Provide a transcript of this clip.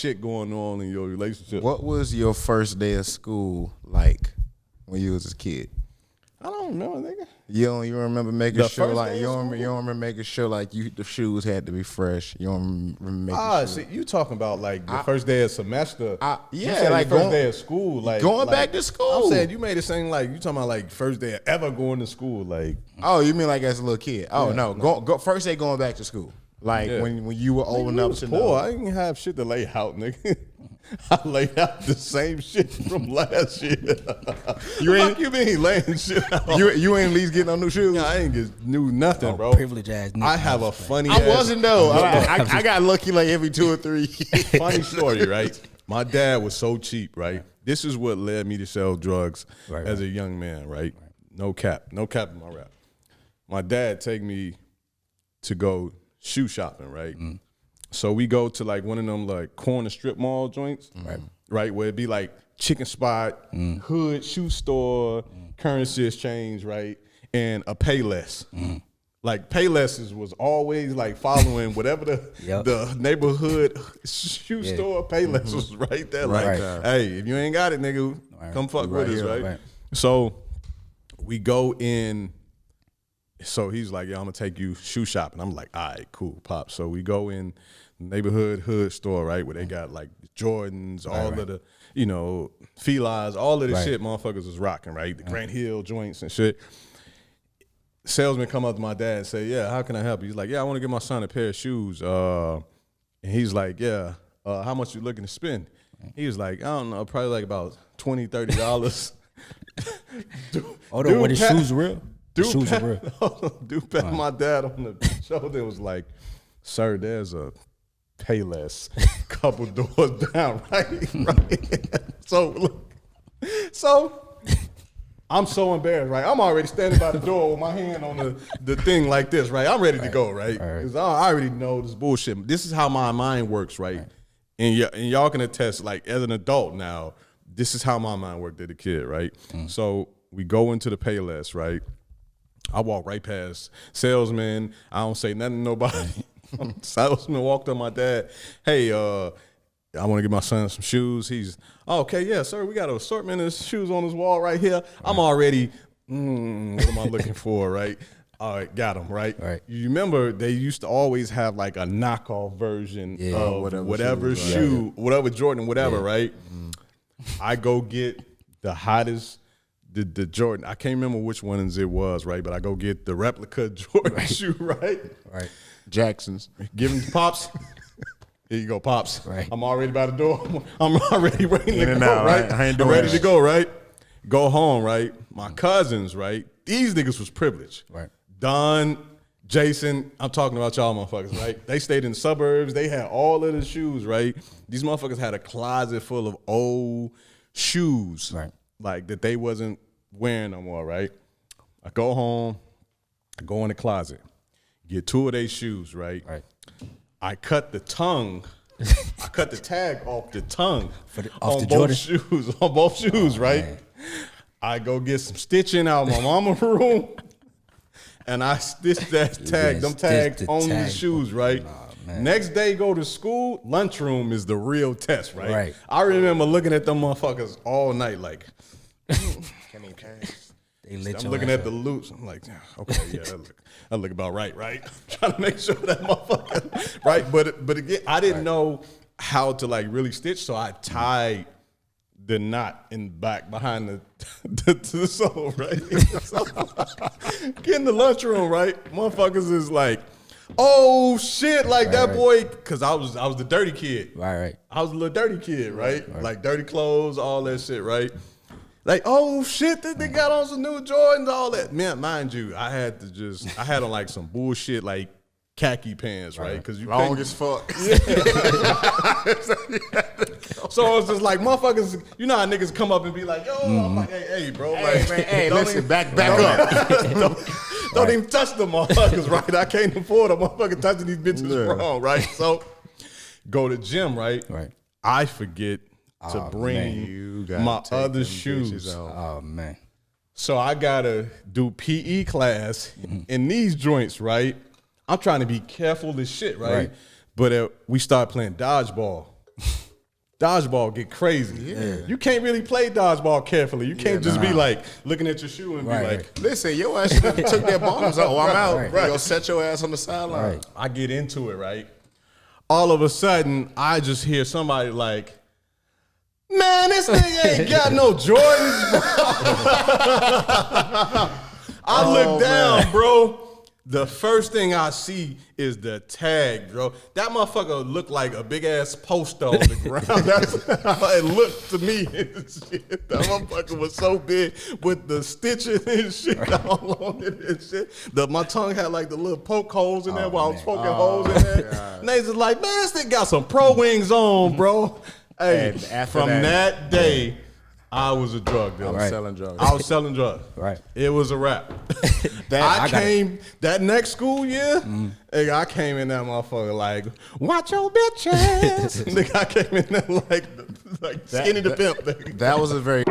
shit going on in your relationship. What was your first day of school like when you was a kid? I don't remember, nigga. You don't remember making sure like you don't school? remember making sure like the shoes had to be fresh. You don't remember making sure. See, you talking about like the first day of semester? Yeah, like first day of school, like going back to school. I'm saying you made it seem like you talking about like first day of ever going to school, like. Oh, you mean like as a little kid? Oh no, go first day going back to school, like when you were old enough to know. I didn't have shit to lay out, nigga. I laid out the same shit from last year. You been laying shit out? You ain't at least getting no new shoes. I ain't get new nothing, bro. Privileged ass. I have a funny. I wasn't though. I got lucky like every 2 or 3. Funny story, right? My dad was so cheap, right? This is what led me to sell drugs as a young man, right? No cap in my rap. My dad take me to go shoe shopping, right? So we go to like one of them like corner strip mall joints, right? Where it'd be like chicken spot, hood, shoe store, currency exchange, right? And a Payless. Like Payless was always like following whatever the neighborhood shoe store. Payless was right there. Like, hey, if you ain't got it, nigga, come fuck with us, right? So we go in. So he's like, yeah, I'm gonna take you shoe shopping. I'm like, all right, cool, pop. So we go in neighborhood hood store, right, where they got like Jordans, all of the, you know, Felines, all of the shit motherfuckers was rocking, right? The Grant Hill joints and shit. Salesman come up to my dad and say, yeah, how can I help you? He's like, yeah, I want to get my son a pair of shoes. And he's like, yeah, how much you looking to spend? He was like, I don't know, probably like about $20, $30. Were the shoes real? Shoes are real. Dude pat my dad on the shoulder and was like, sir, there's a Payless couple doors down, right? So look, I'm so embarrassed, right? I'm already standing by the door with my hand on the thing like this, right? I'm ready to go, right? Because I already know this bullshit. This is how my mind works, right? And y'all can attest, like as an adult now, this is how my mind worked as a kid, right? So we go into the Payless, right? I walk right past salesman. I don't say nothing to nobody. Salesman walked up my dad. Hey, I want to get my son some shoes. He's, okay, yeah, sir, we got an assortment of shoes on this wall right here. I'm already, what am I looking for, right? All right, got them, right? You remember they used to always have like a knockoff version of whatever shoe, whatever Jordan, whatever, right? I go get the hottest, the Jordan. I can't remember which ones it was, right? But I go get the replica Jordan shoe, right? Jackson's. Give him Pops. Here you go, Pops. Right. I'm already by the door. I'm already ready to go, out, right? I ain't I'm doing ready that. to go, right? Go home, right? My cousins, right? These niggas was privileged. Right. Don, Jason, I'm talking about y'all motherfuckers, right? They stayed in the suburbs. They had all of the shoes, right? These motherfuckers had a closet full of old shoes, right? Like that they wasn't wearing no more, right? I go home, I go in the closet, get 2 of their shoes, right? I cut the tongue, I cut the tag off the tongue on both shoes, right? Man. I go get some stitching out of my mama's room, and I stitched that tag, them tags on the shoes, right? Next day, go to school, lunchroom is the real test, right? I remember looking at them motherfuckers all night like, I'm looking at the loops. I'm like, okay, yeah, that look about right? I'm trying to make sure that motherfucker, right? But again, I didn't know how to like really stitch, so I tied the knot in the back behind the sole, right? So, get in the lunchroom, right? Motherfuckers is like, oh shit, like that boy, because I was the dirty kid. Right. I was a little dirty kid, right? Like dirty clothes, all that shit, right? Like, oh shit, this nigga got on some new Jordans, all that. Man, mind you, I had on like some bullshit like khaki pants, right? Because you long as fuck. Yeah. So it's just like motherfuckers, you know how niggas come up and be like, yo, I'm like, hey, bro, like, hey, listen, back up. Don't even touch them motherfuckers, right? I can't afford a motherfucker touching these bitches wrong, right? So go to gym, right? I forget to bring my other shoes. Oh man. So I gotta do PE class in these joints, right? I'm trying to be careful as shit, right? But we start playing dodgeball. dodgeball get crazy. Yeah. You can't really play dodgeball carefully. You can't just be like looking at your shoe and be like, listen, your ass should have took that ball and said, oh, I'm out. Right. Go set your ass on the sideline. Right. I get into it, right? All of a sudden, I just hear somebody like, man, this nigga ain't got no Jordans, bro. I look down, bro. The first thing I see is the tag, bro. That motherfucker looked like a big ass poster on the ground. That's how it looked to me. Shit. That motherfucker was so big with the stitches and shit all on it and shit. My tongue had like the little poke holes in there while I was poking holes in there. And they was like, man, this nigga got some pro wings on, bro. Hey, from that day, I was a drug dealer. I was selling drugs. I was selling drugs. Right. It was a wrap. That next school year, nigga, I came in that motherfucker like, watch your bitches. Nigga, I came in there like Skinny the Pimp. Nigga. That was a very